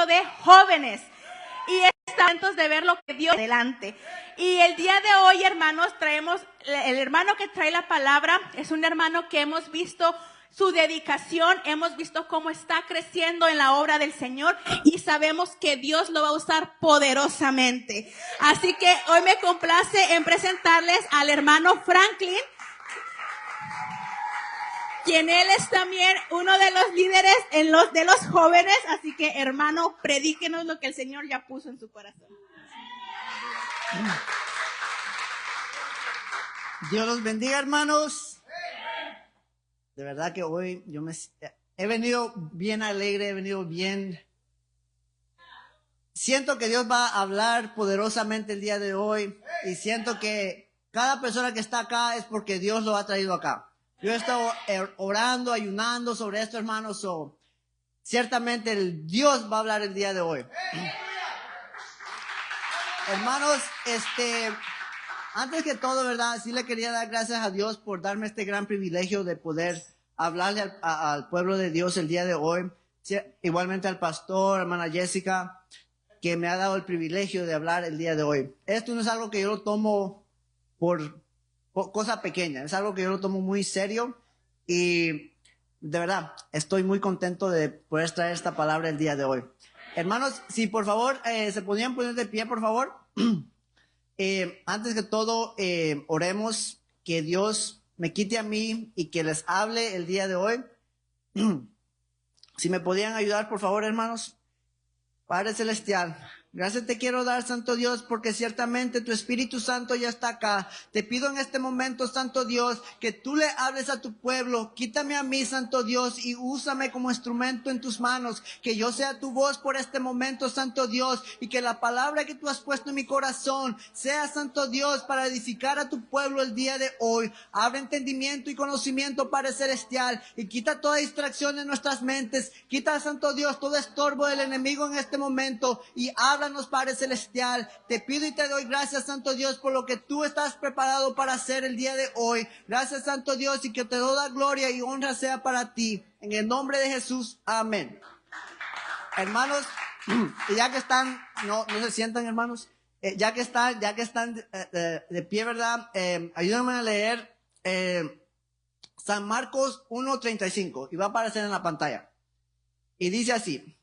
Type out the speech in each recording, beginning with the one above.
de jóvenes. Y estamos contentos de ver lo que Dios adelante. Y el día de hoy, hermanos, traemos, el hermano que trae la palabra es un hermano que hemos visto su dedicación, hemos visto cómo está creciendo en la obra del Señor y sabemos que Dios lo va a usar poderosamente. Así que hoy me complace en presentarles al hermano Franklin, quien él es también uno de los líderes de los jóvenes. Así que, hermano, predíquenos lo que el Señor ya puso en su corazón. Dios los bendiga, hermanos. De verdad que hoy he venido bien alegre, he venido bien. Siento que Dios va a hablar poderosamente el día de hoy y siento que cada persona que está acá es porque Dios lo ha traído acá. Yo he estado orando, ayunando sobre esto, hermanos. Ciertamente el Dios va a hablar el día de hoy. Hermanos, antes que todo, ¿verdad? Sí le quería dar gracias a Dios por darme este gran privilegio de poder hablarle al pueblo de Dios el día de hoy. Sí, igualmente al pastor, hermana Jessica, que me ha dado el privilegio de hablar el día de hoy. Esto no es algo que yo lo tomo por cosa pequeña, es algo que yo lo tomo muy serio y de verdad estoy muy contento de poder traer esta palabra el día de hoy. Hermanos, si por favor se podían poner de pie, por favor. Antes que todo, oremos que Dios me quite a mí y que les hable el día de hoy. Si me podían ayudar, por favor, hermanos. Padre Celestial, gracias te quiero dar, Santo Dios, porque ciertamente tu Espíritu Santo ya está acá. Te pido en este momento, Santo Dios, que tú le hables a tu pueblo. Quítame a mí, Santo Dios, y úsame como instrumento en tus manos. Que yo sea tu voz por este momento, Santo Dios, y que la palabra que tú has puesto en mi corazón sea, Santo Dios, para edificar a tu pueblo el día de hoy. Abre entendimiento y conocimiento, Padre Celestial, y quita toda distracción en nuestras mentes. Quita, Santo Dios, todo estorbo del enemigo en este momento y háblanos, Padre Celestial. Te pido y te doy gracias, Santo Dios, por lo que tú estás preparado para hacer el día de hoy. Gracias, Santo Dios, y que te doy la gloria y honra sea para ti. En el nombre de Jesús, amén. Hermanos, y ya que están, no se sientan, hermanos, ya que están de pie, ¿verdad? Ayúdenme a leer San Marcos 1:35 y va a aparecer en la pantalla. Y dice así: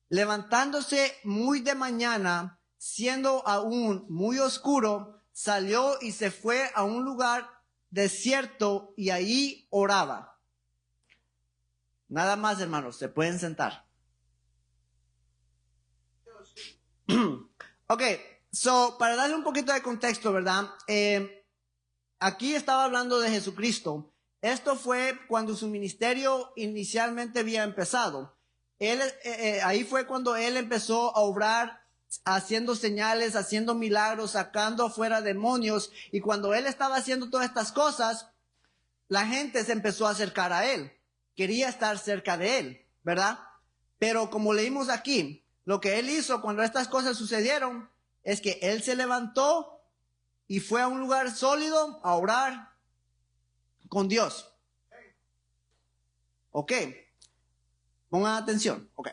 levantándose muy de mañana, siendo aún muy oscuro, salió y se fue a un lugar desierto y ahí oraba. Nada más, hermanos, se pueden sentar. Ok, para darle un poquito de contexto, ¿verdad? Aquí estaba hablando de Jesucristo. Esto fue cuando su ministerio inicialmente había empezado. Ahí fue cuando él empezó a obrar, haciendo señales, haciendo milagros, sacando afuera demonios. Y cuando él estaba haciendo todas estas cosas, la gente se empezó a acercar a él. Quería estar cerca de él, ¿verdad? Pero como leímos aquí, lo que él hizo cuando estas cosas sucedieron es que él se levantó y fue a un lugar sólido a orar con Dios. Ok. Pongan atención, ok.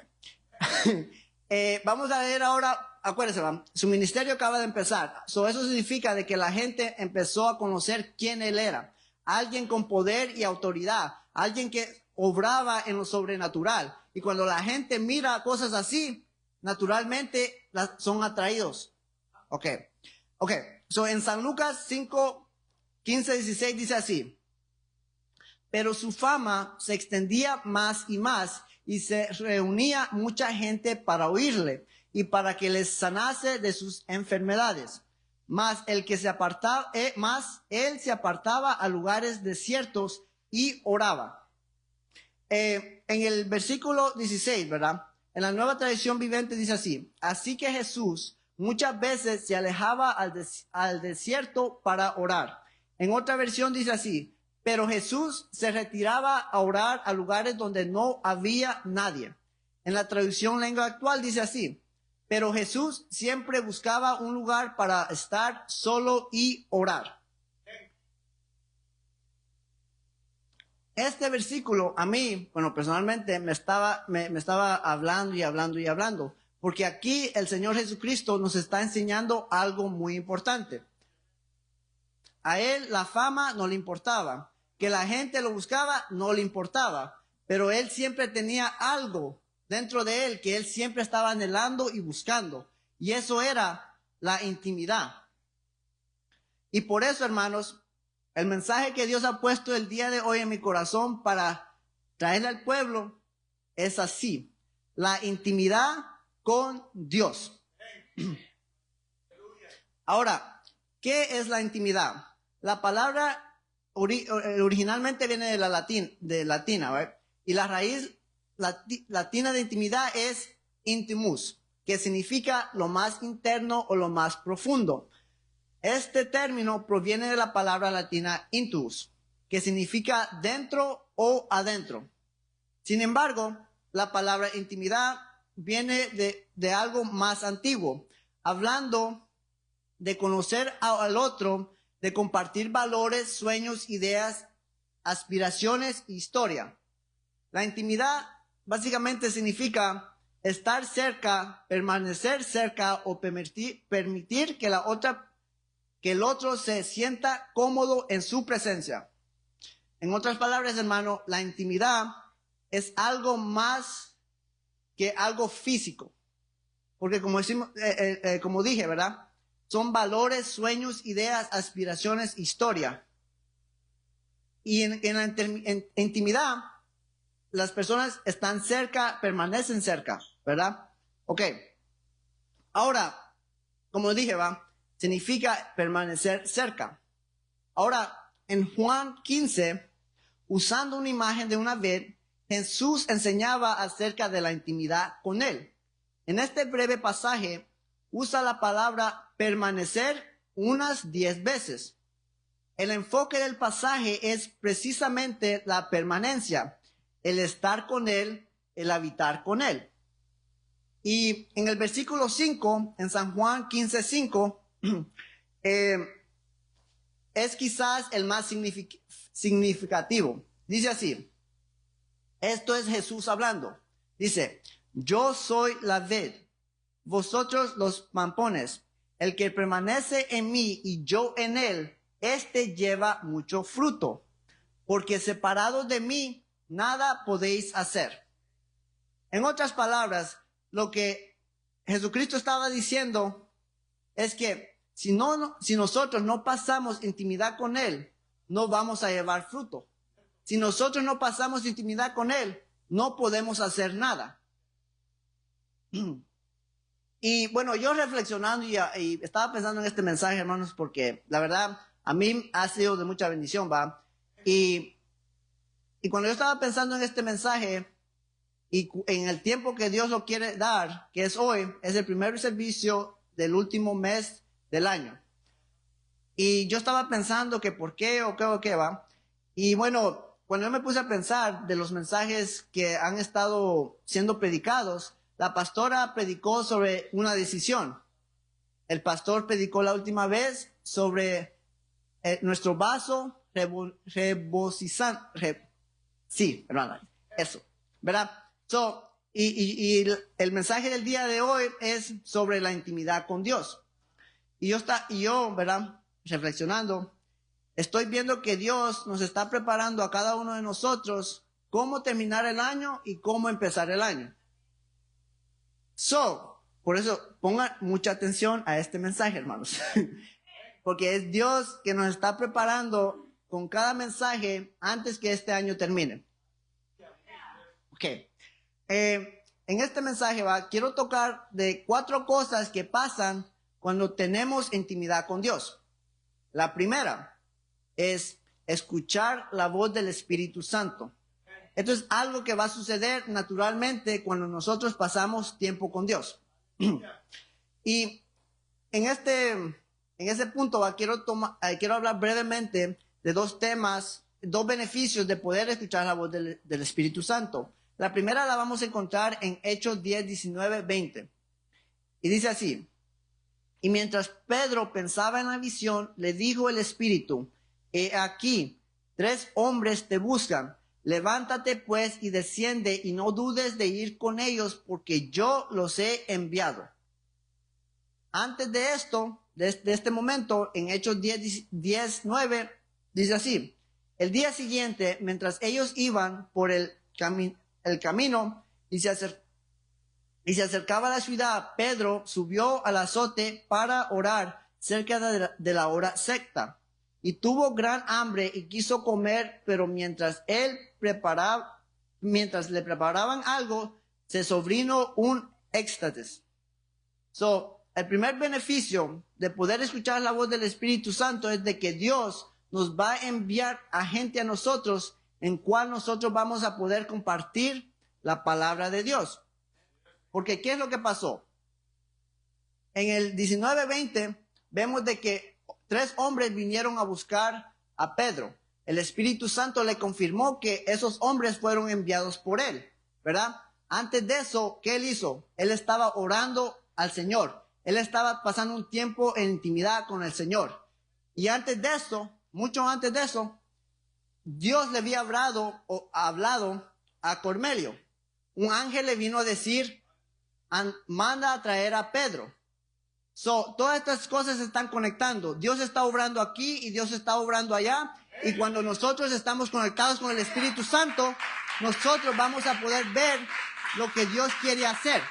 Vamos a leer ahora, acuérdense, su ministerio acaba de empezar. Eso significa de que la gente empezó a conocer quién él era. Alguien con poder y autoridad, alguien que obraba en lo sobrenatural. Y cuando la gente mira cosas así, naturalmente son atraídos. Ok. En San Lucas 5:15-16 dice así: pero su fama se extendía más y más, y se reunía mucha gente para oírle y para que les sanase de sus enfermedades. Mas él se apartaba a lugares desiertos y oraba. En el versículo 16, ¿verdad? En la Nueva Traducción Viviente dice así: así que Jesús muchas veces se alejaba al desierto para orar. En otra versión dice así: pero Jesús se retiraba a orar a lugares donde no había nadie. En la traducción lengua actual dice así: pero Jesús siempre buscaba un lugar para estar solo y orar. Este versículo a mí, bueno, personalmente me estaba hablando y hablando y hablando, porque aquí el Señor Jesucristo nos está enseñando algo muy importante. A él la fama no le importaba, que la gente lo buscaba no le importaba, pero él siempre tenía algo dentro de él que él siempre estaba anhelando y buscando, y eso era la intimidad. Y por eso, hermanos, el mensaje que Dios ha puesto el día de hoy en mi corazón para traerle al pueblo es así: la intimidad con Dios. Ahora, ¿qué es la intimidad? La palabra originalmente viene de la latina, ¿right? Y la raíz latina de intimidad es intimus, que significa lo más interno o lo más profundo. Este término proviene de la palabra latina intus, que significa dentro o adentro. Sin embargo, la palabra intimidad viene de algo más antiguo, hablando de conocer al otro, de compartir valores, sueños, ideas, aspiraciones, historia. La intimidad básicamente significa estar cerca, permanecer cerca o permitir que el otro se sienta cómodo en su presencia. En otras palabras, hermano, la intimidad es algo más que algo físico. Porque como dije, ¿verdad? Son valores, sueños, ideas, aspiraciones, historia. Y en la intimidad, las personas están cerca, permanecen cerca, ¿verdad? Ok. Ahora, como dije, significa permanecer cerca. Ahora, en Juan 15, usando una imagen de una vid, Jesús enseñaba acerca de la intimidad con él. En este breve pasaje, usa la palabra permanecer unas 10 veces. El enfoque del pasaje es precisamente la permanencia, el estar con él, el habitar con él. Y en el versículo 5, en San Juan 15:5, es quizás el más significativo. Dice así, esto es Jesús hablando. Dice, yo soy la vid, vosotros los pampones. El que permanece en mí y yo en él, este lleva mucho fruto, porque separados de mí, nada podéis hacer. En otras palabras, lo que Jesucristo estaba diciendo es que si nosotros no pasamos intimidad con él, no vamos a llevar fruto. Si nosotros no pasamos intimidad con él, no podemos hacer nada. Y bueno, yo reflexionando y estaba pensando en este mensaje, hermanos, porque la verdad a mí ha sido de mucha bendición, y cuando yo estaba pensando en este mensaje y en el tiempo que Dios lo quiere dar, que es hoy, es el primer servicio del último mes del año. Y yo estaba pensando que por qué o qué. Y bueno, cuando yo me puse a pensar de los mensajes que han estado siendo predicados, la pastora predicó sobre una decisión. El pastor predicó la última vez sobre nuestro vaso rebosizante. Sí, hermana, eso, ¿verdad? Y el mensaje del día de hoy es sobre la intimidad con Dios. Y yo, ¿verdad? Reflexionando, estoy viendo que Dios nos está preparando a cada uno de nosotros cómo terminar el año y cómo empezar el año. Por eso pongan mucha atención a este mensaje, hermanos. Porque es Dios que nos está preparando con cada mensaje antes que este año termine. Ok. En este mensaje quiero tocar de 4 cosas que pasan cuando tenemos intimidad con Dios. La primera es escuchar la voz del Espíritu Santo. Esto es algo que va a suceder naturalmente cuando nosotros pasamos tiempo con Dios. Y en ese punto quiero hablar brevemente de 2 temas, 2 beneficios de poder escuchar la voz del Espíritu Santo. La primera la vamos a encontrar en Hechos 10, 19, 20. Y dice así, y mientras Pedro pensaba en la visión, le dijo el Espíritu, he aquí, 3 hombres te buscan. Levántate pues y desciende y no dudes de ir con ellos porque yo los he enviado. Antes de esto, de este momento, en Hechos 10:9, dice así: el día siguiente, mientras ellos iban por el camino y se acercaba a la ciudad, Pedro subió al azote para orar cerca de la hora sexta. Y tuvo gran hambre y quiso comer, pero mientras le preparaban algo, se sobrevino un éxtasis. El primer beneficio de poder escuchar la voz del Espíritu Santo es de que Dios nos va a enviar a gente a nosotros en cual nosotros vamos a poder compartir la palabra de Dios. Porque ¿qué es lo que pasó? En el 19:20 vemos de que 3 hombres vinieron a buscar a Pedro. El Espíritu Santo le confirmó que esos hombres fueron enviados por él, ¿verdad? Antes de eso, ¿qué él hizo? Él estaba orando al Señor. Él estaba pasando un tiempo en intimidad con el Señor. Y antes de eso, mucho antes de eso, Dios le había hablado a Cornelio. Un ángel le vino a decir: manda a traer a Pedro. Todas estas cosas se están conectando. Dios está obrando aquí y Dios está obrando allá. Y cuando nosotros estamos conectados con el Espíritu Santo, nosotros vamos a poder ver lo que Dios quiere hacer.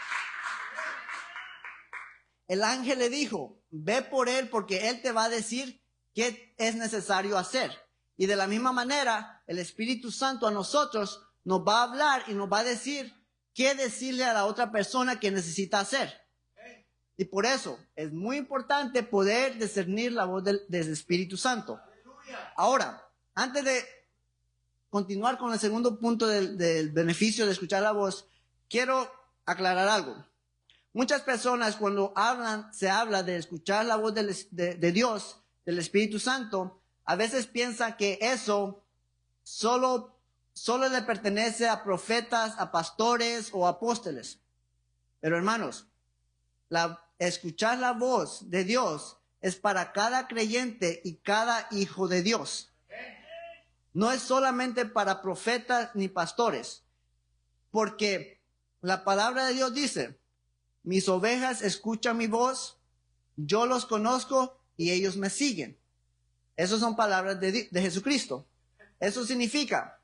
El ángel le dijo: ve por él porque él te va a decir qué es necesario hacer. Y de la misma manera, el Espíritu Santo a nosotros nos va a hablar y nos va a decir qué decirle a la otra persona que necesita hacer. Y por eso es muy importante poder discernir la voz del Espíritu Santo. Ahora, antes de continuar con el segundo punto del beneficio de escuchar la voz, quiero aclarar algo. Muchas personas cuando se habla de escuchar la voz de Dios, del Espíritu Santo, a veces piensan que eso solo le pertenece a profetas, a pastores o apóstoles. Pero hermanos, escuchar la voz de Dios es para cada creyente y cada hijo de Dios. No es solamente para profetas ni pastores, porque la palabra de Dios dice: mis ovejas escuchan mi voz, yo los conozco y ellos me siguen. Esas son palabras de Jesucristo. Eso significa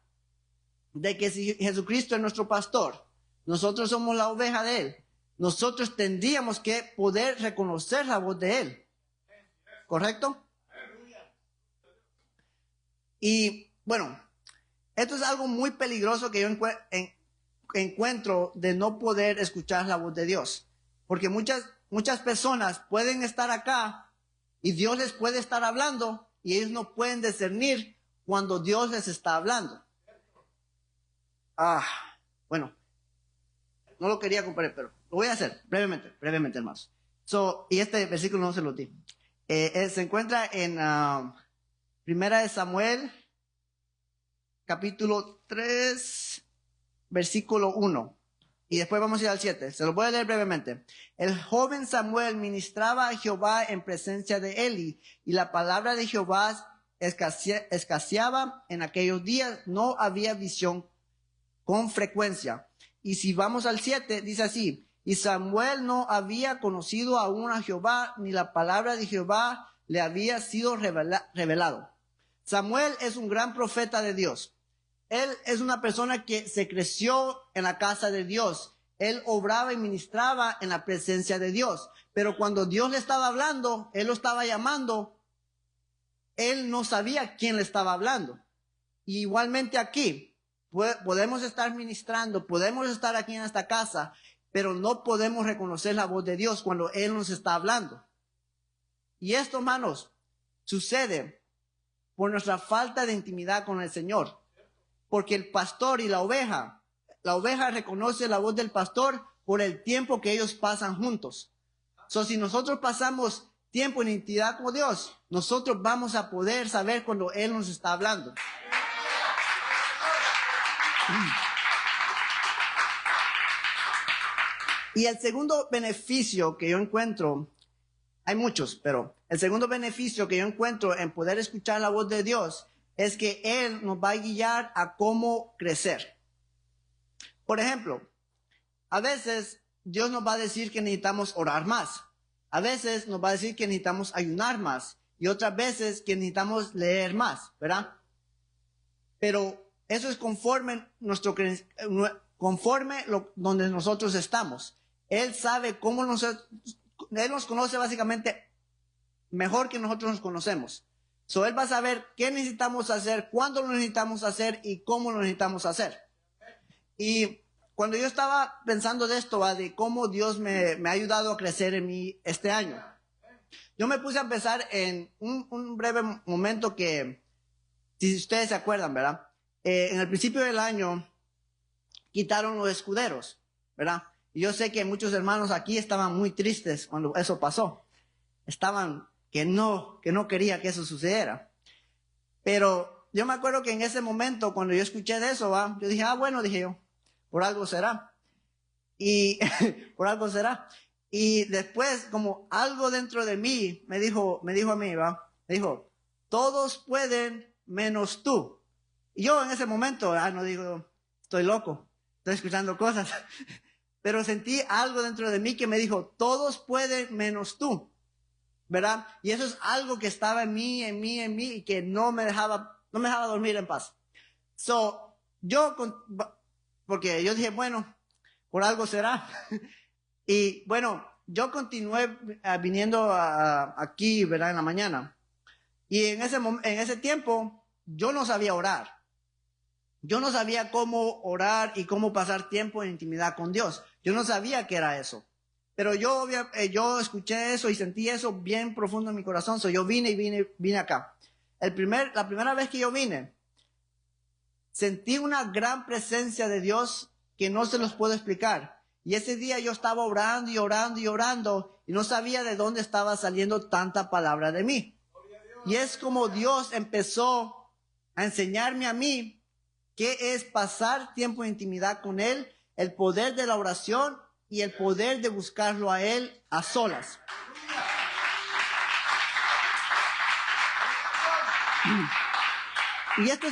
de que si Jesucristo es nuestro pastor, nosotros somos la oveja de él, nosotros tendríamos que poder reconocer la voz de él. ¿Correcto? Y bueno, esto es algo muy peligroso que yo encuentro de no poder escuchar la voz de Dios. Porque muchas personas pueden estar acá y Dios les puede estar hablando y ellos no pueden discernir cuando Dios les está hablando. Bueno, no lo quería comparar, pero lo voy a hacer brevemente, hermanos. Y este versículo no se lo di. Se encuentra en Primera de Samuel, capítulo 3, versículo 1. Y después vamos a ir al 7. Se lo voy a leer brevemente. El joven Samuel ministraba a Jehová en presencia de Eli, y la palabra de Jehová escaseaba en aquellos días. No había visión con frecuencia. Y si vamos al 7, dice así: y Samuel no había conocido aún a Jehová, ni la palabra de Jehová le había sido revelado. Samuel es un gran profeta de Dios. Él es una persona que se creció en la casa de Dios. Él obraba y ministraba en la presencia de Dios. Pero cuando Dios le estaba hablando, él lo estaba llamando, él no sabía quién le estaba hablando. Y igualmente aquí, podemos estar ministrando, podemos estar aquí en esta casa, pero no podemos reconocer la voz de Dios cuando él nos está hablando. Y esto, hermanos, sucede por nuestra falta de intimidad con el Señor. Porque el pastor y la oveja reconoce la voz del pastor por el tiempo que ellos pasan juntos. Si nosotros pasamos tiempo en intimidad con Dios, nosotros vamos a poder saber cuando Él nos está hablando. Y el segundo beneficio que yo encuentro, hay muchos, pero el segundo beneficio que yo encuentro en poder escuchar la voz de Dios es que Él nos va a guiar a cómo crecer. Por ejemplo, a veces Dios nos va a decir que necesitamos orar más. A veces nos va a decir que necesitamos ayunar más. Y otras veces que necesitamos leer más, ¿verdad? Pero eso es conforme donde nosotros estamos. Él sabe cómo Él nos conoce básicamente mejor que nosotros nos conocemos. So, Él va a saber qué necesitamos hacer, cuándo lo necesitamos hacer y cómo lo necesitamos hacer. Y cuando yo estaba pensando de esto, de cómo Dios me ha ayudado a crecer en mí este año, yo me puse a pensar en un breve momento que, si ustedes se acuerdan, ¿verdad? En el principio del año quitaron los escuderos, ¿verdad? Y yo sé que muchos hermanos aquí estaban muy tristes cuando eso pasó. Estaban que no quería que eso sucediera. Pero yo me acuerdo que en ese momento, cuando yo escuché de eso, yo dije, bueno, dije yo, por algo será. Y por algo será. Y después, como algo dentro de mí me dijo a mí, me dijo, todos pueden menos tú. Y yo en ese momento, no digo, estoy loco, estoy escuchando cosas. Pero sentí algo dentro de mí que me dijo, todos pueden menos tú, ¿verdad? Y eso es algo que estaba en mí, y que no me dejaba dormir en paz. Porque yo dije, bueno, por algo será. Y bueno, yo continué viniendo aquí, ¿verdad? En la mañana. Y en ese tiempo, yo no sabía orar. Yo no sabía cómo orar y cómo pasar tiempo en intimidad con Dios. Yo no sabía qué era eso. Pero yo escuché eso y sentí eso bien profundo en mi corazón. Yo vine acá. La primera vez que yo vine, sentí una gran presencia de Dios que no se los puedo explicar. Y ese día yo estaba orando y orando y orando y no sabía de dónde estaba saliendo tanta palabra de mí. Y es como Dios empezó a enseñarme a mí qué es pasar tiempo en intimidad con Él, el poder de la oración y el poder de buscarlo a Él a solas. Y esto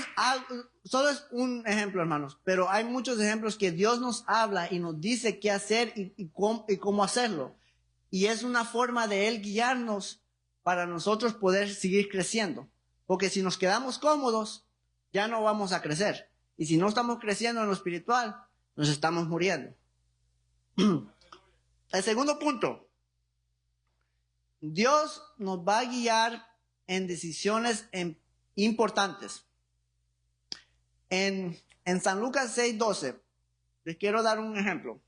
solo es un ejemplo, hermanos, pero hay muchos ejemplos que Dios nos habla y nos dice qué hacer y cómo hacerlo. Y es una forma de Él guiarnos para nosotros poder seguir creciendo. Porque si nos quedamos cómodos, ya no vamos a crecer. Y si no estamos creciendo en lo espiritual, nos estamos muriendo. El segundo punto. Dios nos va a guiar en decisiones importantes. En San Lucas 6:12, les quiero dar un ejemplo.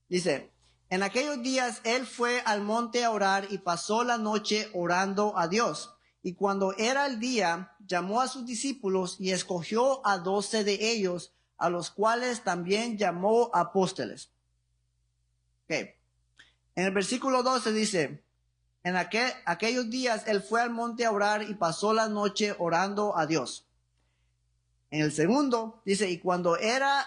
Dice, en aquellos días Él fue al monte a orar y pasó la noche orando a Dios. Y cuando era el día, llamó a sus discípulos y escogió a 12 de ellos, a los cuales también llamó apóstoles. Okay. En el versículo 12 dice, en aquellos días Él fue al monte a orar y pasó la noche orando a Dios. En el segundo dice, y cuando era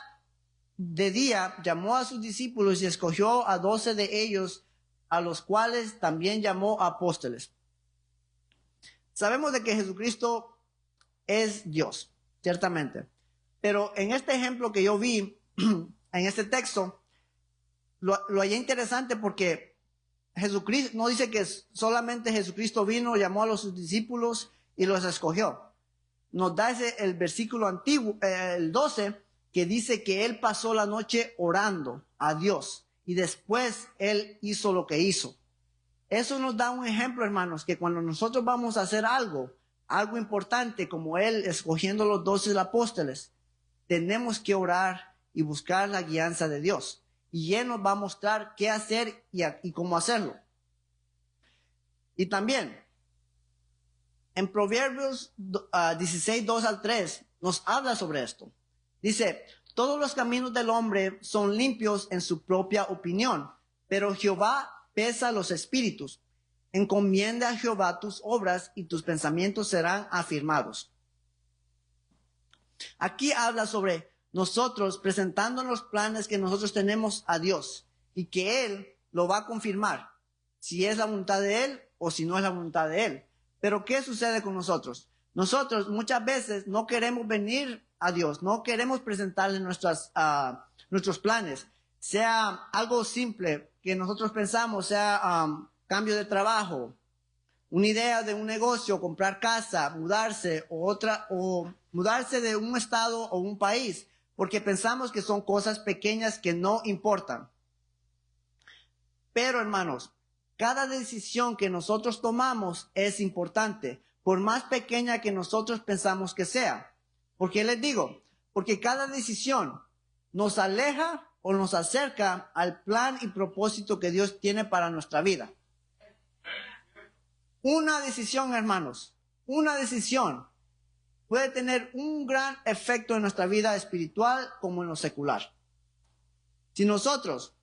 de día, llamó a sus discípulos y escogió a 12 de ellos, a los cuales también llamó apóstoles. Sabemos de que Jesucristo es Dios, ciertamente. Pero en este ejemplo que yo vi, en este texto, lo hallé interesante porque Jesucristo no dice que solamente Jesucristo vino, llamó a los discípulos y los escogió. Nos da el versículo antiguo, el 12, que dice que Él pasó la noche orando a Dios y después Él hizo lo que hizo. Eso nos da un ejemplo, hermanos, que cuando nosotros vamos a hacer algo importante, como Él escogiendo los 12 apóstoles, tenemos que orar y buscar la guianza de Dios. Y Él nos va a mostrar qué hacer y cómo hacerlo. Y también, en Proverbios 16, 2 al 3, nos habla sobre esto. Dice, todos los caminos del hombre son limpios en su propia opinión, pero Jehová pesa los espíritus. Encomienda a Jehová tus obras y tus pensamientos serán afirmados. Aquí habla sobre nosotros presentando los planes que nosotros tenemos a Dios y que Él lo va a confirmar, si es la voluntad de Él o si no es la voluntad de Él. Pero ¿qué sucede con nosotros? Nosotros muchas veces no queremos venir a Dios, no queremos presentarle nuestros planes, sea algo simple que nosotros pensamos, sea cambio de trabajo, una idea de un negocio, comprar casa, mudarse o mudarse de un estado o un país, porque pensamos que son cosas pequeñas que no importan. Pero hermanos, cada decisión que nosotros tomamos es importante, por más pequeña que nosotros pensamos que sea. ¿Por qué les digo? Porque cada decisión nos aleja o nos acerca al plan y propósito que Dios tiene para nuestra vida. Una decisión, hermanos, una decisión puede tener un gran efecto en nuestra vida espiritual como en lo secular. Si nosotros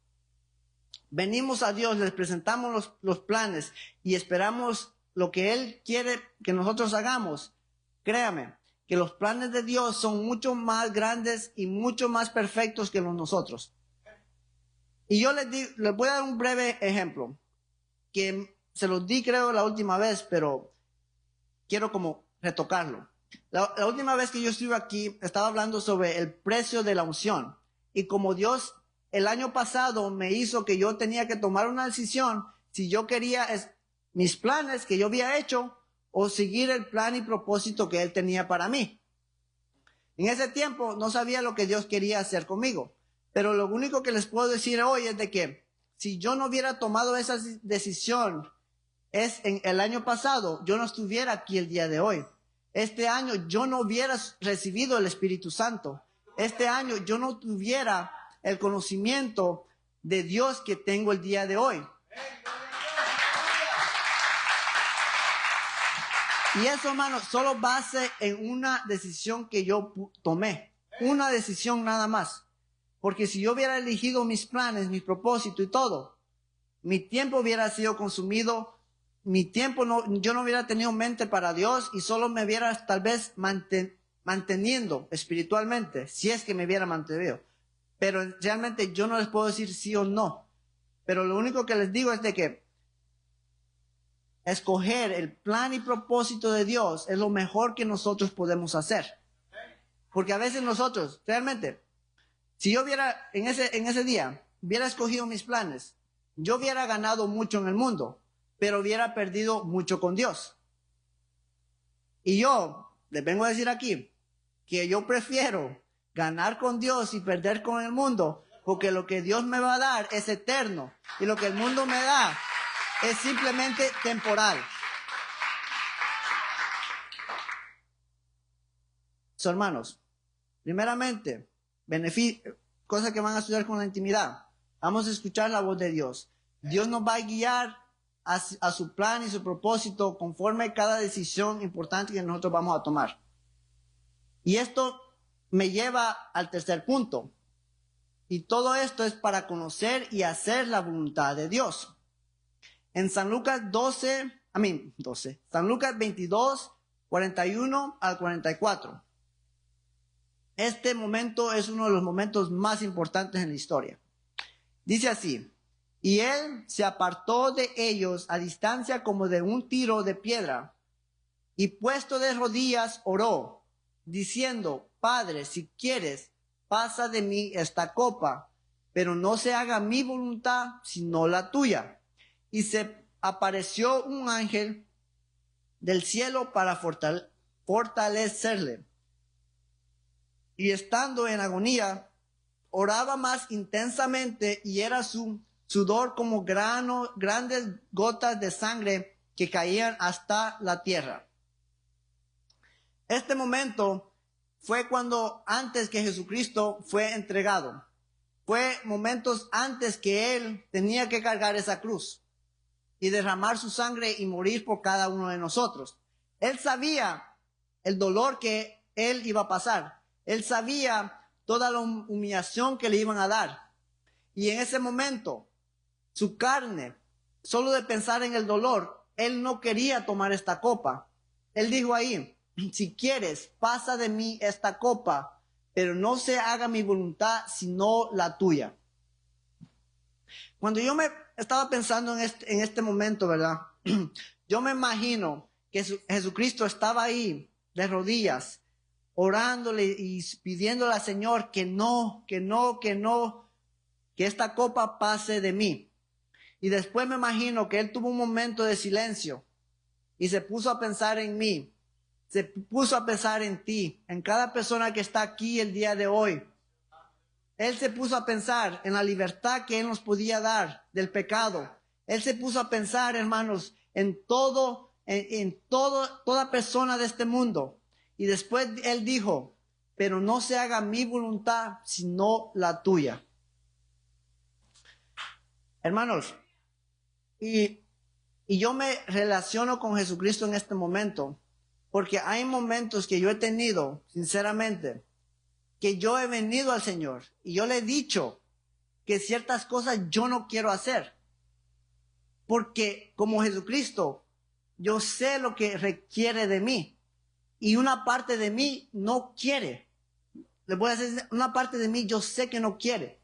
venimos a Dios, les presentamos los planes y esperamos lo que Él quiere que nosotros hagamos, créame que los planes de Dios son mucho más grandes y mucho más perfectos que los nosotros. Y yo les voy a dar un breve ejemplo, que se los di creo la última vez, pero quiero como retocarlo. La última vez que yo estuve aquí, estaba hablando sobre el precio de la unción. Y como Dios el año pasado me hizo que yo tenía que tomar una decisión, si yo quería mis planes que yo había hecho o seguir el plan y propósito que Él tenía para mí. En ese tiempo no sabía lo que Dios quería hacer conmigo. Pero lo único que les puedo decir hoy es de que si yo no hubiera tomado esa decisión en el año pasado, yo no estuviera aquí el día de hoy. Este año yo no hubiera recibido el Espíritu Santo. Este año yo no tuviera el conocimiento de Dios que tengo el día de hoy. Y eso, hermano, solo base en una decisión que yo tomé. Una decisión nada más. Porque si yo hubiera elegido mis planes, mis propósitos y todo, mi tiempo hubiera sido consumido, yo no hubiera tenido mente para Dios y solo me hubiera tal vez manteniendo espiritualmente, si es que me hubiera mantenido. Pero realmente yo no les puedo decir sí o no. Pero lo único que les digo es de que escoger el plan y propósito de Dios es lo mejor que nosotros podemos hacer. Porque a veces nosotros, realmente, si yo hubiera, en ese día, hubiera escogido mis planes, yo hubiera ganado mucho en el mundo, pero hubiera perdido mucho con Dios. Y yo les vengo a decir aquí que yo prefiero ganar con Dios y perder con el mundo, porque lo que Dios me va a dar es eterno y lo que el mundo me da es simplemente temporal. So, hermanos, primeramente, cosas que van a estudiar con la intimidad. Vamos a escuchar la voz de Dios. Dios nos va a guiar a su plan y su propósito conforme a cada decisión importante que nosotros vamos a tomar. Y esto me lleva al tercer punto. Y todo esto es para conocer y hacer la voluntad de Dios. En San Lucas San Lucas 22, 41 al 44. Este momento es uno de los momentos más importantes en la historia. Dice así: y él se apartó de ellos a distancia como de un tiro de piedra, y puesto de rodillas oró, diciendo: Padre, si quieres, pasa de mí esta copa, pero no se haga mi voluntad, sino la tuya. Y se apareció un ángel del cielo para fortalecerle. Y estando en agonía, oraba más intensamente, y era su sudor como grandes gotas de sangre que caían hasta la tierra. Este momento fue antes que Jesucristo fue entregado. Fue momentos antes que Él tenía que cargar esa cruz y derramar su sangre y morir por cada uno de nosotros. Él sabía el dolor que Él iba a pasar. Él sabía toda la humillación que le iban a dar. Y en ese momento, su carne, solo de pensar en el dolor, Él no quería tomar esta copa. Él dijo ahí: si quieres, pasa de mí esta copa, pero no se haga mi voluntad, sino la tuya. Cuando yo me estaba pensando en este momento, ¿verdad? Yo me imagino que Jesucristo estaba ahí de rodillas, orándole y pidiéndole al Señor que no, que esta copa pase de mí. Y después me imagino que él tuvo un momento de silencio y se puso a pensar en mí, se puso a pensar en ti, en cada persona que está aquí el día de hoy. Él se puso a pensar en la libertad que él nos podía dar del pecado. Él se puso a pensar, hermanos, en toda persona de este mundo. Y después él dijo, pero no se haga mi voluntad, sino la tuya. Hermanos, y yo me relaciono con Jesucristo en este momento, porque hay momentos que yo he tenido, sinceramente, que yo he venido al Señor y yo le he dicho que ciertas cosas yo no quiero hacer. Porque como Jesucristo, yo sé lo que requiere de mí. Y una parte de mí no quiere. Le voy a decir, una parte de mí yo sé que no quiere.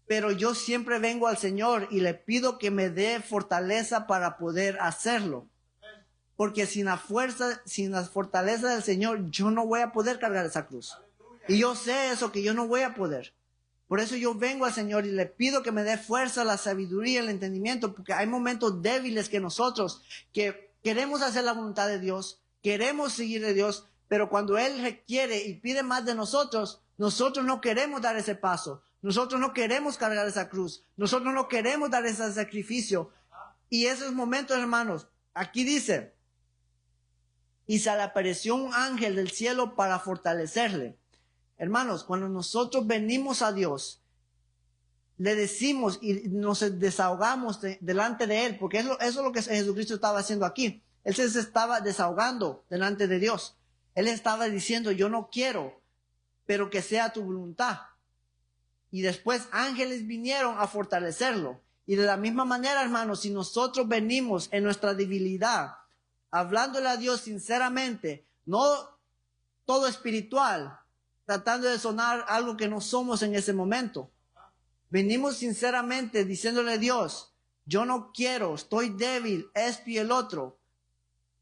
Pero yo siempre vengo al Señor y le pido que me dé fortaleza para poder hacerlo. Porque sin la fortaleza del Señor, yo no voy a poder cargar esa cruz. Y yo sé eso, que yo no voy a poder. Por eso yo vengo al Señor y le pido que me dé fuerza, la sabiduría, el entendimiento, porque hay momentos débiles que nosotros, que queremos hacer la voluntad de Dios, queremos seguir de Dios, pero cuando Él requiere y pide más de nosotros, nosotros no queremos dar ese paso. Nosotros no queremos cargar esa cruz. Nosotros no queremos dar ese sacrificio. Y esos momentos, hermanos, aquí dice, y se le apareció un ángel del cielo para fortalecerle. Hermanos, cuando nosotros venimos a Dios, le decimos y nos desahogamos delante de Él, porque eso es lo que Jesucristo estaba haciendo aquí. Él se estaba desahogando delante de Dios. Él estaba diciendo, yo no quiero, pero que sea tu voluntad. Y después ángeles vinieron a fortalecerlo. Y de la misma manera, hermanos, si nosotros venimos en nuestra debilidad, hablándole a Dios sinceramente, no todo espiritual, tratando de sonar algo que no somos en ese momento. Venimos sinceramente diciéndole a Dios, yo no quiero, estoy débil, esto y el otro.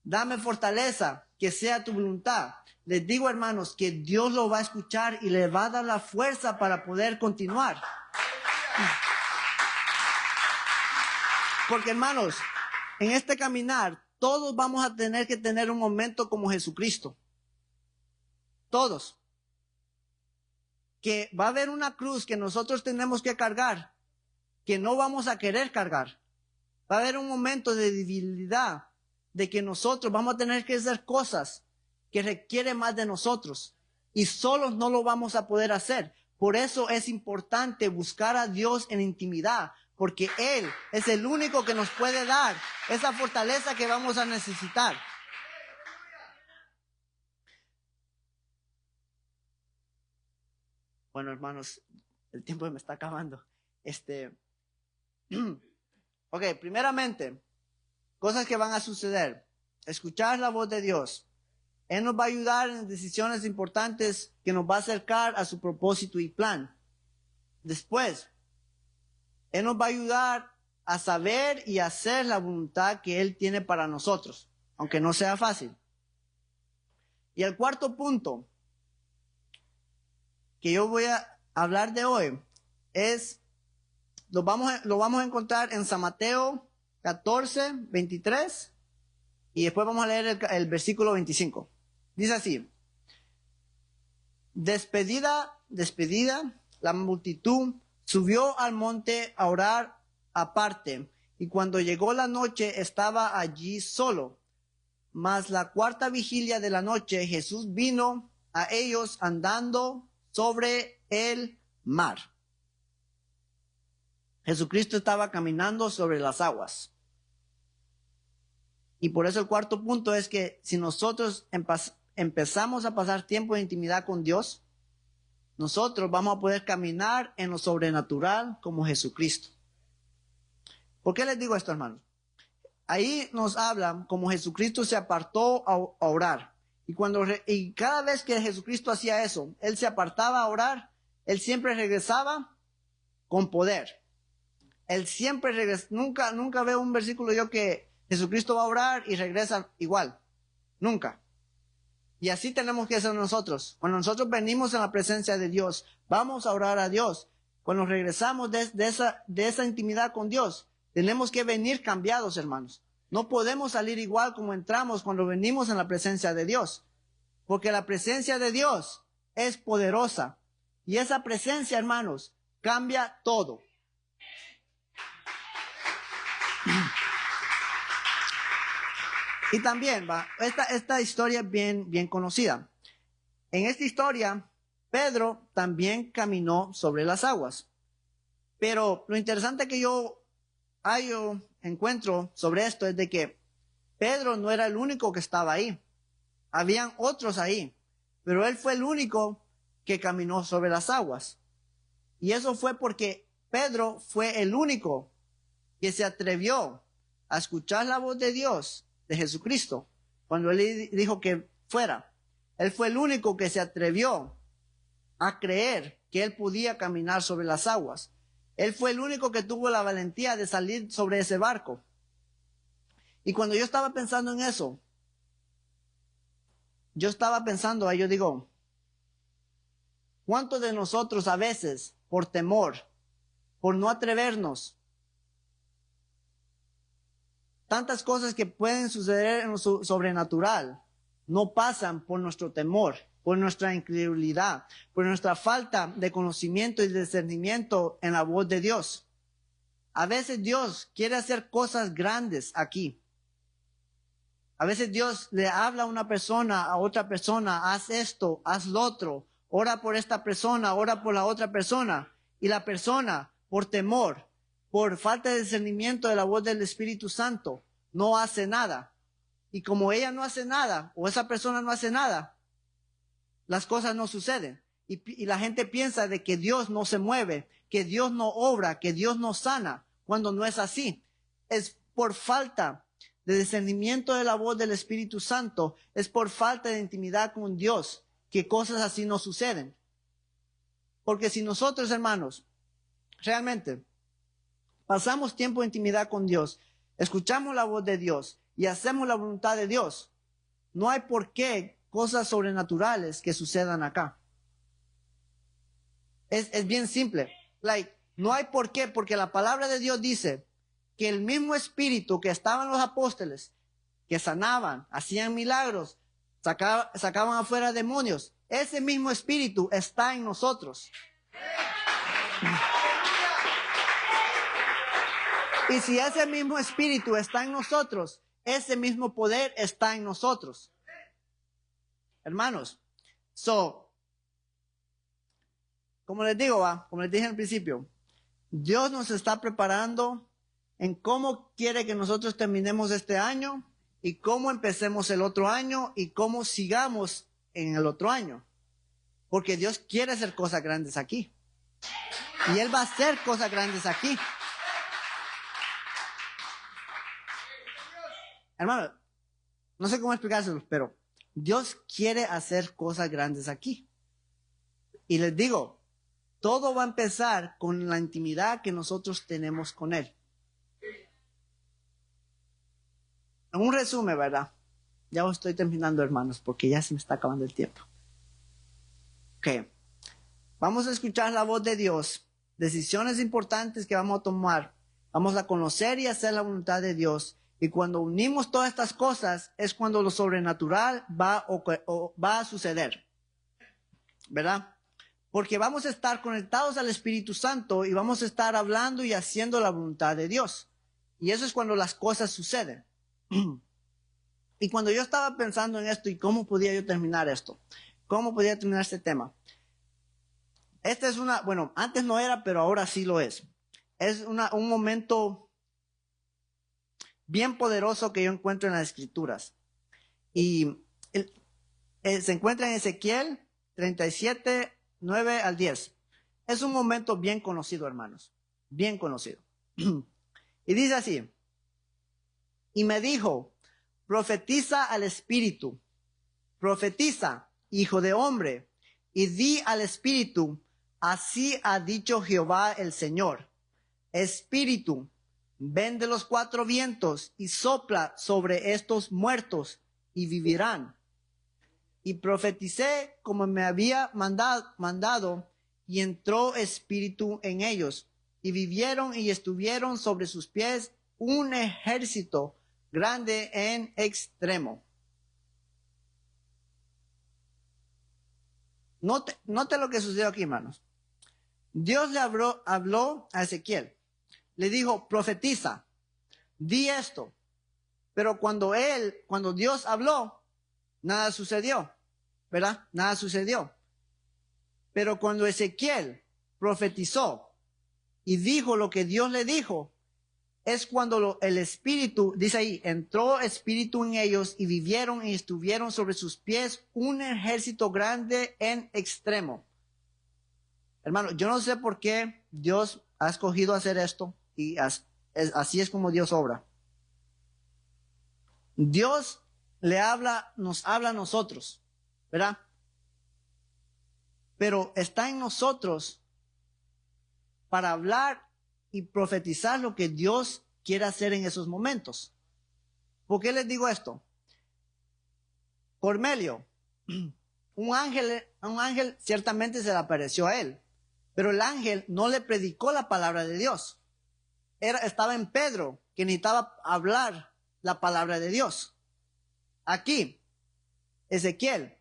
Dame fortaleza, que sea tu voluntad. Les digo, hermanos, que Dios lo va a escuchar y le va a dar la fuerza para poder continuar. Porque, hermanos, en este caminar, todos vamos a tener que tener un momento como Jesucristo. Todos. Que va a haber una cruz que nosotros tenemos que cargar, que no vamos a querer cargar. Va a haber un momento de debilidad, de que nosotros vamos a tener que hacer cosas que requieren más de nosotros. Y solos no lo vamos a poder hacer. Por eso es importante buscar a Dios en intimidad, porque Él es el único que nos puede dar esa fortaleza que vamos a necesitar. Bueno, hermanos, el tiempo me está acabando. Ok, primeramente, cosas que van a suceder. Escuchar la voz de Dios. Él nos va a ayudar en decisiones importantes que nos va a acercar a su propósito y plan. Después, Él nos va a ayudar a saber y hacer la voluntad que Él tiene para nosotros, aunque no sea fácil. Y el cuarto punto que yo voy a hablar de hoy es, lo vamos a encontrar en San Mateo 14, 23, y después vamos a leer el versículo 25. Dice así: despedida, la multitud subió al monte a orar aparte, y cuando llegó la noche estaba allí solo. Mas la cuarta vigilia de la noche Jesús vino a ellos andando sobre el mar. Jesucristo estaba caminando sobre las aguas. Y por eso el cuarto punto es que si nosotros empezamos a pasar tiempo de intimidad con Dios, nosotros vamos a poder caminar en lo sobrenatural como Jesucristo. ¿Por qué les digo esto, hermanos? Ahí nos habla como Jesucristo se apartó a orar. Y cada vez que Jesucristo hacía eso, Él se apartaba a orar, Él siempre regresaba con poder. Él siempre regresa. Nunca veo un versículo yo que Jesucristo va a orar y regresa igual. Nunca. Y así tenemos que ser nosotros. Cuando nosotros venimos en la presencia de Dios, vamos a orar a Dios. Cuando regresamos de esa intimidad con Dios, tenemos que venir cambiados, hermanos. No podemos salir igual como entramos cuando venimos en la presencia de Dios. Porque la presencia de Dios es poderosa. Y esa presencia, hermanos, cambia todo. Y también, esta historia es bien conocida. En esta historia, Pedro también caminó sobre las aguas. Pero lo interesante que yo encuentro sobre esto es de que Pedro no era el único que estaba ahí. Habían otros ahí, pero él fue el único que caminó sobre las aguas. Y eso fue porque Pedro fue el único que se atrevió a escuchar la voz de Dios, de Jesucristo, cuando él dijo que fuera. Él fue el único que se atrevió a creer que él podía caminar sobre las aguas. Él fue el único que tuvo la valentía de salir sobre ese barco. Y cuando yo estaba pensando en eso, yo digo, ¿cuántos de nosotros a veces, por temor, por no atrevernos, tantas cosas que pueden suceder en lo sobrenatural, no pasan por nuestro temor, por nuestra incredulidad, por nuestra falta de conocimiento y de discernimiento en la voz de Dios? A veces Dios quiere hacer cosas grandes aquí. A veces Dios le habla a una persona, a otra persona, haz esto, haz lo otro, ora por esta persona, ora por la otra persona. Y la persona, por temor, por falta de discernimiento de la voz del Espíritu Santo, no hace nada. Y como ella no hace nada, o esa persona no hace nada, las cosas no suceden. Y la gente piensa de que Dios no se mueve, que Dios no obra, que Dios no sana, cuando no es así. Es por falta de discernimiento de la voz del Espíritu Santo, es por falta de intimidad con Dios que cosas así no suceden. Porque si nosotros, hermanos, realmente pasamos tiempo de intimidad con Dios, escuchamos la voz de Dios y hacemos la voluntad de Dios, no hay por qué cosas sobrenaturales que sucedan acá. Es bien simple. No hay por qué, porque la palabra de Dios dice que el mismo espíritu que estaban los apóstoles, que sanaban, hacían milagros, sacaban afuera demonios, ese mismo espíritu está en nosotros. Y si ese mismo espíritu está en nosotros, ese mismo poder está en nosotros. Hermanos, como les digo, como les dije al principio, Dios nos está preparando en cómo quiere que nosotros terminemos este año y cómo empecemos el otro año y cómo sigamos en el otro año. Porque Dios quiere hacer cosas grandes aquí. Y Él va a hacer cosas grandes aquí. Hermano, no sé cómo explicárselos, pero Dios quiere hacer cosas grandes aquí. Y les digo, todo va a empezar con la intimidad que nosotros tenemos con Él. En un resumen, ¿verdad? Ya estoy terminando, hermanos, porque ya se me está acabando el tiempo. Ok. Vamos a escuchar la voz de Dios. Decisiones importantes que vamos a tomar. Vamos a conocer y hacer la voluntad de Dios. Y cuando unimos todas estas cosas, es cuando lo sobrenatural va a suceder. ¿Verdad? Porque vamos a estar conectados al Espíritu Santo y vamos a estar hablando y haciendo la voluntad de Dios. Y eso es cuando las cosas suceden. Y cuando yo estaba pensando en esto y cómo podía yo terminar esto, cómo podía terminar este tema, esta es bueno, antes no era, pero ahora sí lo es. Es un momento bien poderoso que yo encuentro en las Escrituras. Y se encuentra en Ezequiel 37, 9 al 10. Es un momento bien conocido, hermanos, bien conocido. Y dice así: y me dijo, profetiza al Espíritu, profetiza, hijo de hombre, y di al Espíritu, así ha dicho Jehová el Señor. Espíritu, ven de los cuatro vientos y sopla sobre estos muertos y vivirán. y profeticé como me había mandado, y entró espíritu en ellos, y vivieron y estuvieron sobre sus pies un ejército grande en extremo. Note lo que sucedió aquí, hermanos. Dios le habló a Ezequiel. Le dijo, profetiza, di esto. Pero cuando Dios habló, nada sucedió, ¿verdad? Nada sucedió. Pero cuando Ezequiel profetizó y dijo lo que Dios le dijo, es cuando el espíritu, dice ahí, entró espíritu en ellos y vivieron y estuvieron sobre sus pies un ejército grande en extremo. Hermano, yo no sé por qué Dios ha escogido hacer esto y así es como Dios obra. Dios nos habla a nosotros, ¿verdad? Pero está en nosotros para hablar y profetizar lo que Dios quiere hacer en esos momentos. ¿Por qué les digo esto? Cornelio, un ángel ciertamente se le apareció a él, pero el ángel no le predicó la palabra de Dios. Estaba en Pedro, que necesitaba hablar la palabra de Dios. Aquí, Ezequiel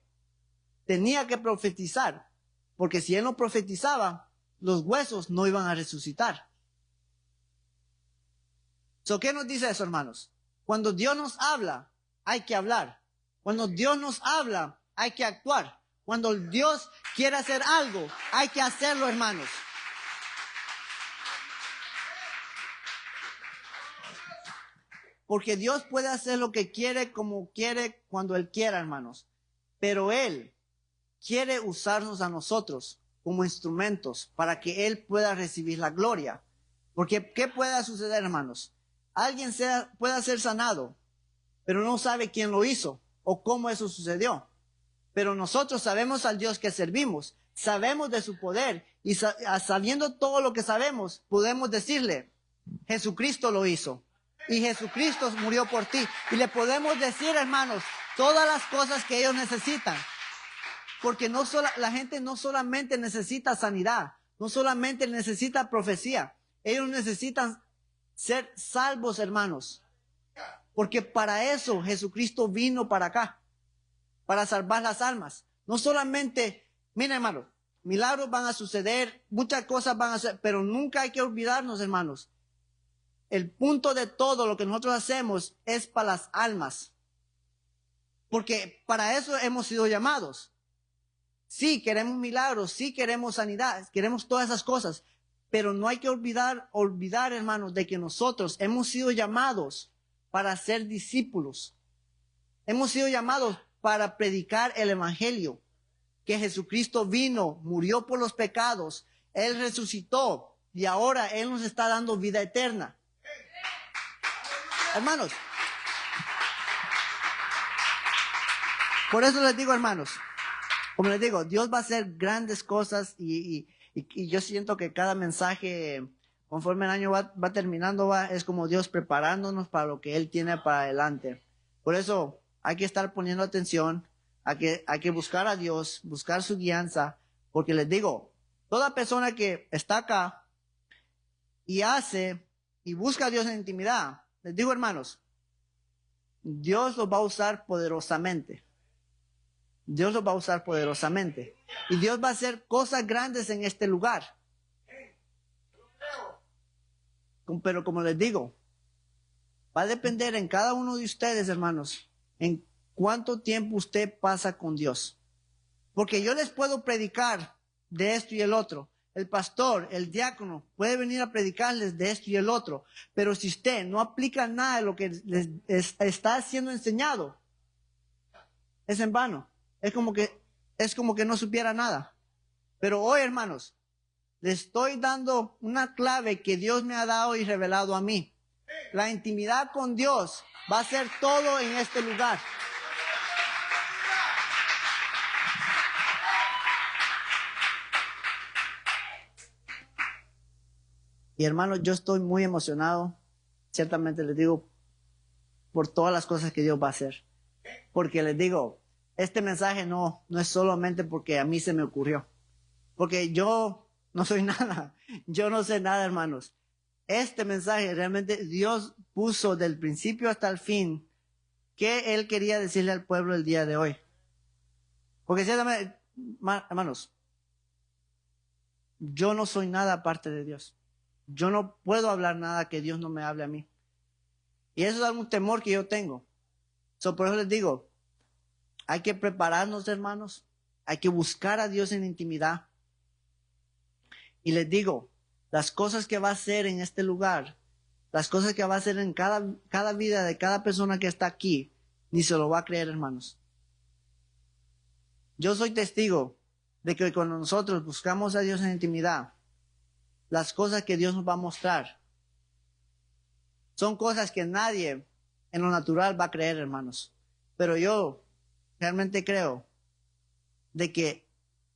tenía que profetizar, porque si él no profetizaba, los huesos no iban a resucitar. ¿Qué nos dice eso, hermanos? Cuando Dios nos habla, hay que hablar. Cuando Dios nos habla, hay que actuar. Cuando Dios quiere hacer algo, hay que hacerlo, hermanos. Porque Dios puede hacer lo que quiere, como quiere, cuando Él quiera, hermanos. Pero Él quiere usarnos a nosotros como instrumentos para que Él pueda recibir la gloria. Porque, ¿qué puede suceder, hermanos? Alguien pueda ser sanado, pero no sabe quién lo hizo o cómo eso sucedió. Pero nosotros sabemos al Dios que servimos, sabemos de su poder y sabiendo todo lo que sabemos, podemos decirle, Jesucristo lo hizo y Jesucristo murió por ti. Y le podemos decir, hermanos, todas las cosas que ellos necesitan. Porque la gente no solamente necesita sanidad, no solamente necesita profecía, ellos necesitan ser salvos, hermanos. Porque para eso Jesucristo vino para acá, para salvar las almas. No solamente, miren, hermanos, milagros van a suceder, muchas cosas van a suceder, pero nunca hay que olvidarnos, hermanos. El punto de todo lo que nosotros hacemos es para las almas. Porque para eso hemos sido llamados. Sí, queremos milagros, sí queremos sanidad, queremos todas esas cosas. Pero no hay que olvidar, hermanos, de que nosotros hemos sido llamados para ser discípulos. Hemos sido llamados para predicar el evangelio. Que Jesucristo vino, murió por los pecados, Él resucitó y ahora Él nos está dando vida eterna. Hermanos, por eso les digo, hermanos, como les digo, Dios va a hacer grandes cosas y yo siento que cada mensaje, conforme el año va terminando, es como Dios preparándonos para lo que Él tiene para adelante. Por eso hay que estar poniendo atención, hay que buscar a Dios, buscar su guianza, porque les digo, toda persona que está acá y hace y busca a Dios en intimidad, les digo, hermanos, Dios los va a usar poderosamente. Dios los va a usar poderosamente. Y Dios va a hacer cosas grandes en este lugar. Pero como les digo, va a depender en cada uno de ustedes, hermanos, en cuánto tiempo usted pasa con Dios. Porque yo les puedo predicar de esto y el otro. El pastor, el diácono, puede venir a predicarles de esto y el otro. Pero si usted no aplica nada de lo que les está siendo enseñado, es en vano. Es como que no supiera nada. Pero hoy, hermanos, les estoy dando una clave que Dios me ha dado y revelado a mí. La intimidad con Dios va a ser todo en este lugar. Y hermanos, yo estoy muy emocionado, ciertamente les digo, por todas las cosas que Dios va a hacer. Porque les digo, este mensaje no es solamente porque a mí se me ocurrió. Porque yo no soy nada. Yo no sé nada, hermanos. Este mensaje realmente Dios puso del principio hasta el fin que Él quería decirle al pueblo el día de hoy. Porque ciertamente, hermanos, yo no soy nada aparte de Dios. Yo no puedo hablar nada que Dios no me hable a mí. Y eso es algún temor que yo tengo. Por eso les digo, hay que prepararnos, hermanos. Hay que buscar a Dios en intimidad. Y les digo, las cosas que va a hacer en este lugar, las cosas que va a hacer en cada vida de cada persona que está aquí, ni se lo va a creer, hermanos. Yo soy testigo de que cuando nosotros buscamos a Dios en intimidad, las cosas que Dios nos va a mostrar son cosas que nadie en lo natural va a creer, hermanos. Pero yo realmente creo de que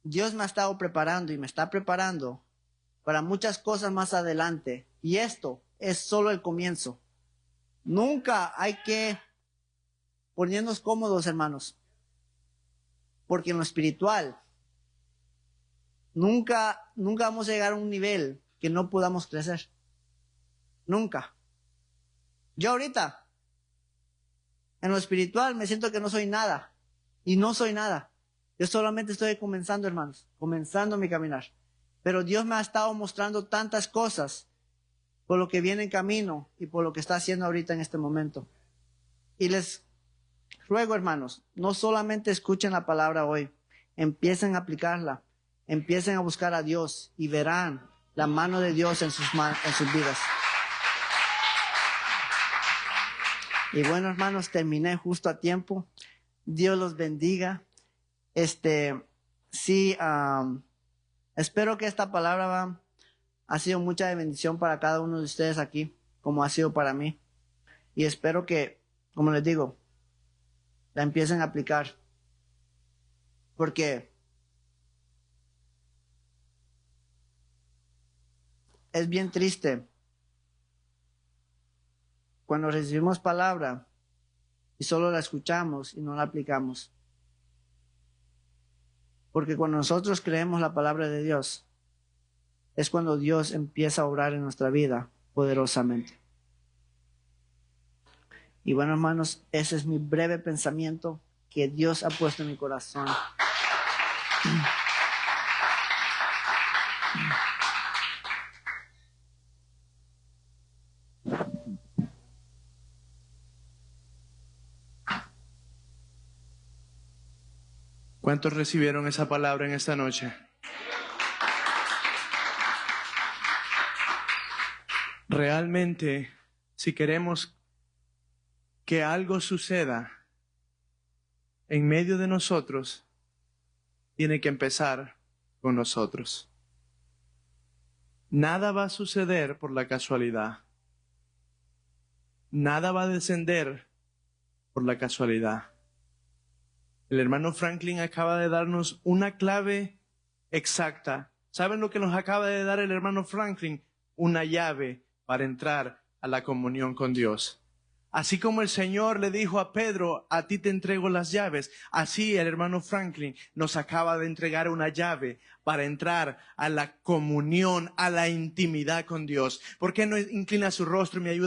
Dios me ha estado preparando y me está preparando para muchas cosas más adelante. Y esto es solo el comienzo. Nunca hay que ponernos cómodos, hermanos. Porque en lo espiritual, nunca vamos a llegar a un nivel que no podamos crecer. Nunca. Yo ahorita, en lo espiritual, me siento que no soy nada. Y no soy nada. Yo solamente estoy comenzando, hermanos. Comenzando mi caminar. Pero Dios me ha estado mostrando tantas cosas por lo que viene en camino y por lo que está haciendo ahorita en este momento. Y les ruego, hermanos, no solamente escuchen la palabra hoy, empiecen a aplicarla, empiecen a buscar a Dios y verán la mano de Dios en sus vidas. Y bueno, hermanos, terminé justo a tiempo. Dios los bendiga. Espero que esta palabra ha sido mucha de bendición para cada uno de ustedes aquí, como ha sido para mí. Y espero que, como les digo, la empiecen a aplicar. Porque es bien triste cuando recibimos palabra y solo la escuchamos y no la aplicamos. Porque cuando nosotros creemos la palabra de Dios, es cuando Dios empieza a obrar en nuestra vida poderosamente. Y bueno, hermanos, ese es mi breve pensamiento que Dios ha puesto en mi corazón. ¿Cuántos recibieron esa palabra en esta noche? Realmente, si queremos que algo suceda en medio de nosotros, tiene que empezar con nosotros. Nada va a suceder por la casualidad. Nada va a descender por la casualidad. El hermano Franklin acaba de darnos una clave exacta. ¿Saben lo que nos acaba de dar el hermano Franklin? Una llave para entrar a la comunión con Dios. Así como el Señor le dijo a Pedro, a ti te entrego las llaves, así el hermano Franklin nos acaba de entregar una llave para entrar a la comunión, a la intimidad con Dios. ¿Por qué no inclina su rostro y me ayuda